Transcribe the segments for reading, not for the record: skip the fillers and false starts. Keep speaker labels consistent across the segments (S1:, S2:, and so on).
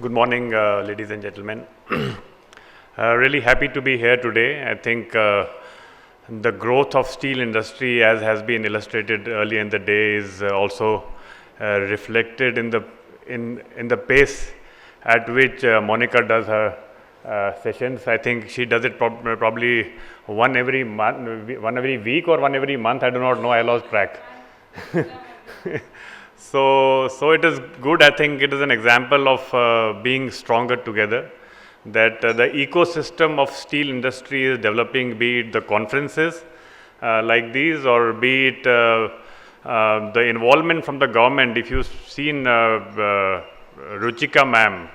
S1: Good morning, ladies and gentlemen. Really happy to be here today. I think the growth of steel industry, as has been illustrated earlier in the day, is also reflected in the pace at which Monica does her sessions. I think she does it probably one every week or one every month. I do not know. I lost track. So it is good. I think it is an example of being stronger together, that the ecosystem of steel industry is developing, be it the conferences like these, or be it the involvement from the government. If you've seen Ruchika ma'am,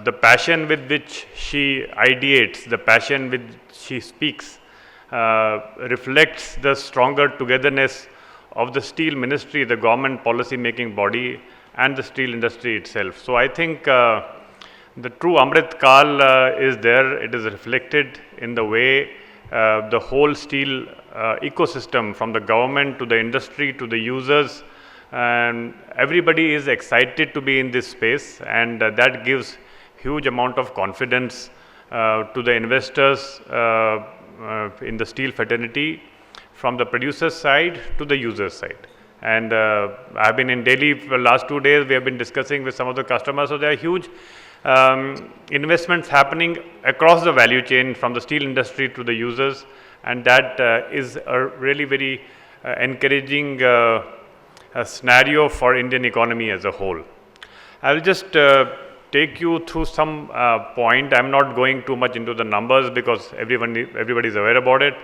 S1: the passion with which she ideates, the passion with which she speaks, reflects the stronger togetherness of the steel ministry, the government policy making body, and the steel industry itself. So I think the true Amrit Kal is there. It is reflected in the way the whole steel ecosystem, from the government to the industry to the users, and everybody is excited to be in this space, and that gives huge amount of confidence to the investors in the steel fraternity, from the producer side to the user side. And I've been in Delhi for the last 2 days. We have been discussing with some of the customers. So there are huge investments happening across the value chain, from the steel industry to the users, and that is a really very encouraging scenario for Indian economy as a whole. I will just take you through some point. I'm not going too much into the numbers because everybody is aware about it.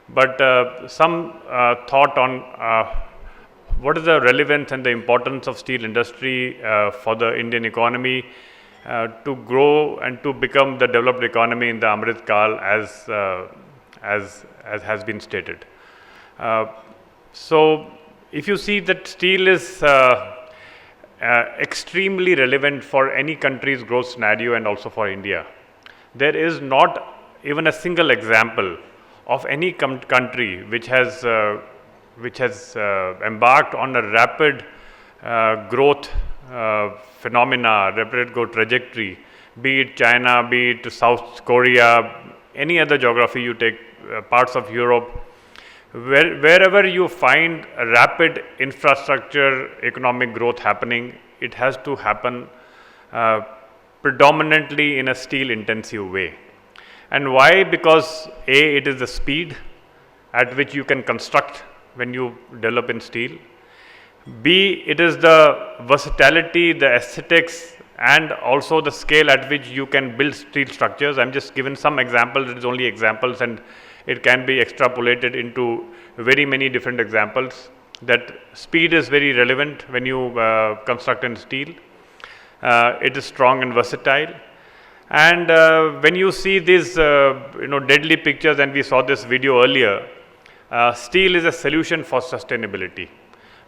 S1: But some thought on what is the relevance and the importance of steel industry for the Indian economy to grow and to become the developed economy in the Amrit Kal, as has been stated. So if you see that steel is extremely relevant for any country's growth scenario and also for India. There is not even a single example of any country which has embarked on a rapid growth phenomena, rapid growth trajectory, be it China, be it South Korea, any other geography you take, parts of Europe, wherever you find a rapid infrastructure economic growth happening, it has to happen predominantly in a steel intensive way. And why? Because A, it is the speed at which you can construct when you develop in steel. B, it is the versatility, the aesthetics, and also the scale at which you can build steel structures. I'm just given some examples. It is only examples, and it can be extrapolated into very many different examples. That speed is very relevant when you construct in steel. It is strong and versatile. And when you see these deadly pictures, and we saw this video earlier, steel is a solution for sustainability.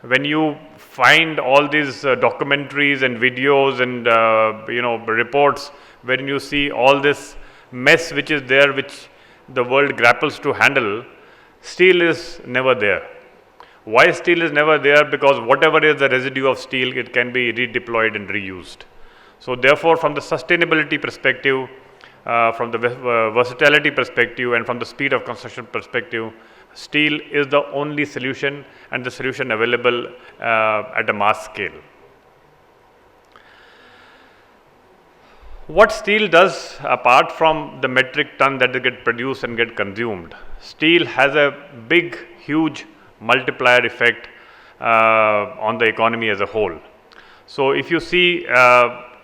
S1: When you find all these documentaries and videos and reports, when you see all this mess which is there, which the world grapples to handle, steel is never there. Why steel is never there? Because whatever is the residue of steel, it can be redeployed and reused. So therefore, from the sustainability perspective, from the versatility perspective, and from the speed of construction perspective, steel is the only solution, and the solution available at a mass scale. What steel does, apart from the metric ton that they get produced and get consumed, steel has a big, huge multiplier effect on the economy as a whole. So if you see,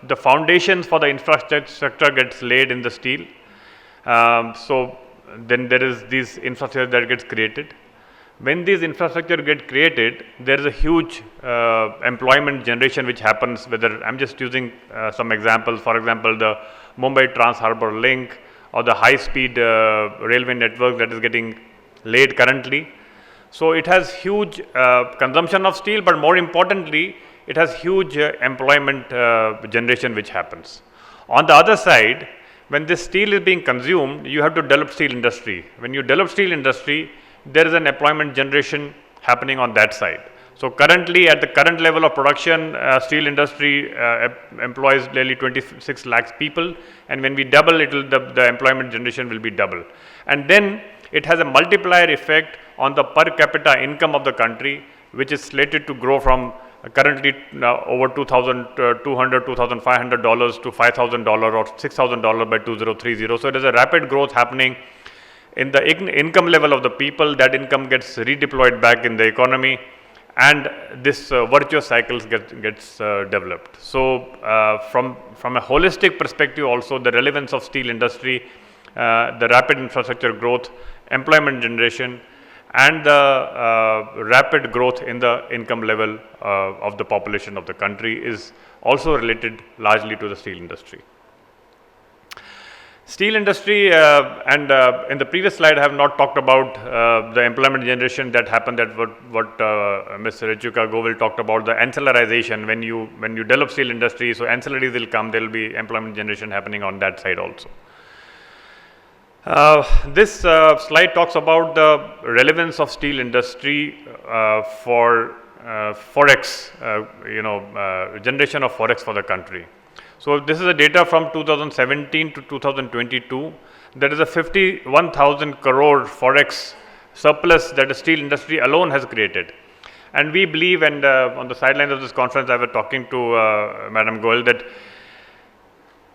S1: the foundations for the infrastructure gets laid in the steel. So then there is this infrastructure that gets created. When these infrastructure get created, there is a huge employment generation which happens. Whether I'm just using some examples, for example, the Mumbai Trans-Harbour Link, or the high-speed railway network that is getting laid currently. So it has huge consumption of steel, but more importantly, it has huge employment generation which happens. On the other side, when this steel is being consumed, you have to develop steel industry. When you develop steel industry, there is an employment generation happening on that side. So currently, at the current level of production, steel industry employs nearly 26 lakhs people, and when we double it, the employment generation will be double. And then it has a multiplier effect on the per capita income of the country, which is slated to grow from currently over $2,200, $2,500 to $5,000 or $6,000 by 2030. So it is a rapid growth happening in the income level of the people. That income gets redeployed back in the economy, and this virtuous cycles gets developed. So from a holistic perspective also, the relevance of steel industry, the rapid infrastructure growth, employment generation, and the rapid growth in the income level of the population of the country is also related largely to the steel industry. Steel industry, and in the previous slide I have not talked about the employment generation that happened, that what Mr. Richuka Govil talked about, the ancillarization. When you develop steel industry, so ancillaries will come, there will be employment generation happening on that side also. This slide talks about the relevance of steel industry for forex, generation of forex for the country. So this is the data from 2017 to 2022. There is a 51,000 crore forex surplus that the steel industry alone has created. And we believe, and on the sidelines of this conference I was talking to Madam Goel, that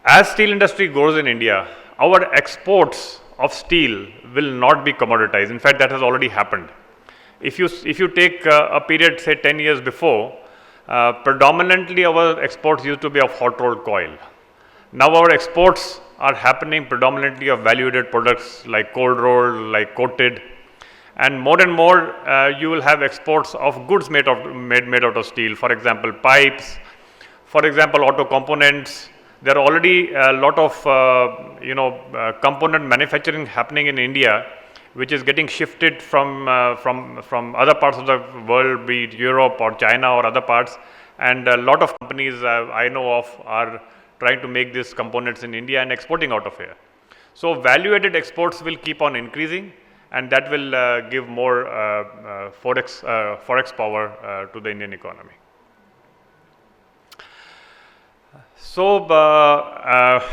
S1: as steel industry grows in India, our exports of steel will not be commoditized. In fact, that has already happened. If you take a period, say 10 years before, predominantly our exports used to be of hot rolled coil. Now our exports are happening predominantly of value-added products like cold rolled, like coated, and more you will have exports of goods made out of steel. For example, pipes, for example, auto components. There are already a lot of component manufacturing happening in India, which is getting shifted from other parts of the world, be it Europe or China or other parts, and a lot of companies I know of are trying to make these components in India and exporting out of here. So value-added exports will keep on increasing, and that will give more forex power to the Indian economy. So the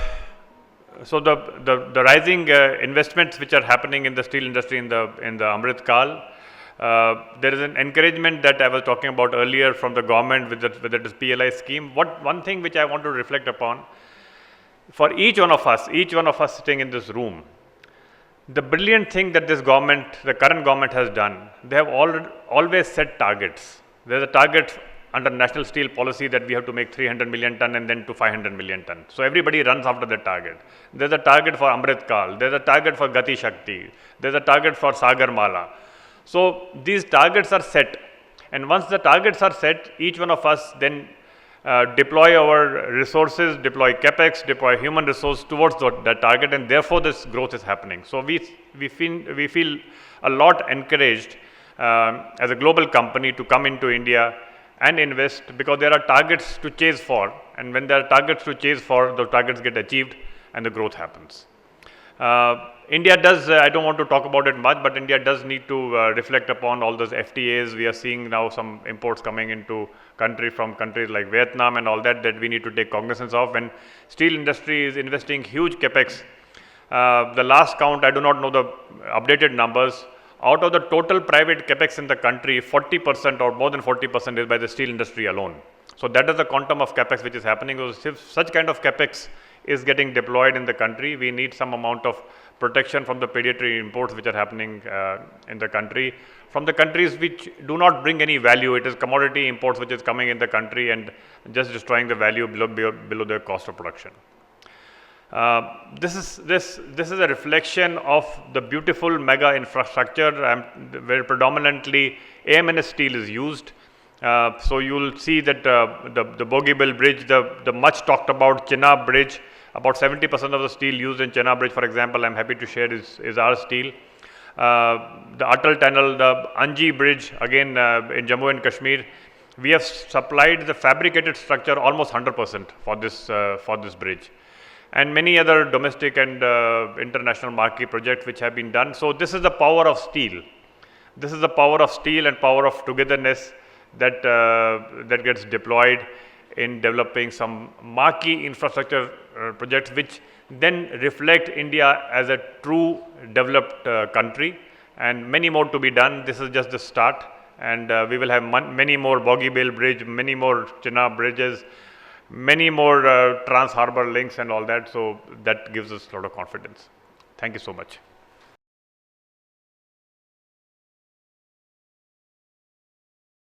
S1: rising investments which are happening in the steel industry in the Amrit Kal, there is an encouragement that I was talking about earlier from the government with this PLI scheme. One thing which I want to reflect upon, for each one of us sitting in this room, the brilliant thing that this government, the current government has done, they have always set targets. There is a target under national steel policy that we have to make 300 million ton and then to 500 million ton. So everybody runs after the target. There's a target for Amrit Kal, there's a target for Gati Shakti, there's a target for Sagar Mala. So these targets are set, and once the targets are set, each one of us then deploy our resources, deploy capex, deploy human resource towards that target, and therefore this growth is happening. So we feel a lot encouraged as a global company to come into India and invest, because there are targets to chase for, and when there are targets to chase for, the targets get achieved and the growth happens. India does, I don't want to talk about it much, but India does need to reflect upon all those FTAs. We are seeing now some imports coming into country from countries like Vietnam and all that we need to take cognizance of. When steel industry is investing huge capex, the last count, I do not know the updated numbers, out of the total private capex in the country, 40% or more than 40% is by the steel industry alone. So that is the quantum of capex which is happening. If such kind of capex is getting deployed in the country, we need some amount of protection from the predatory imports which are happening in the country, from the countries which do not bring any value. It is commodity imports which is coming in the country and just destroying the value below their cost of production. This is a reflection of the beautiful mega infrastructure where predominantly AMNS steel is used. So you will see that the Bogeybill Bridge, the much talked about Chenab Bridge, about 70% of the steel used in Chenab Bridge, for example, I'm happy to share is our steel. The Atal Tunnel, the Anji Bridge, again in Jammu and Kashmir, we have supplied the fabricated structure almost 100% for this bridge, and many other domestic and international marquee projects which have been done. So this is the power of steel. This is the power of steel and power of togetherness that gets deployed in developing some marquee infrastructure projects which then reflect India as a true developed country, and many more to be done. This is just the start, and we will have many more Boggybill Bridge, many more Chenab bridges, many more trans-harbor links and all that, so that gives us a lot of confidence. Thank you so much.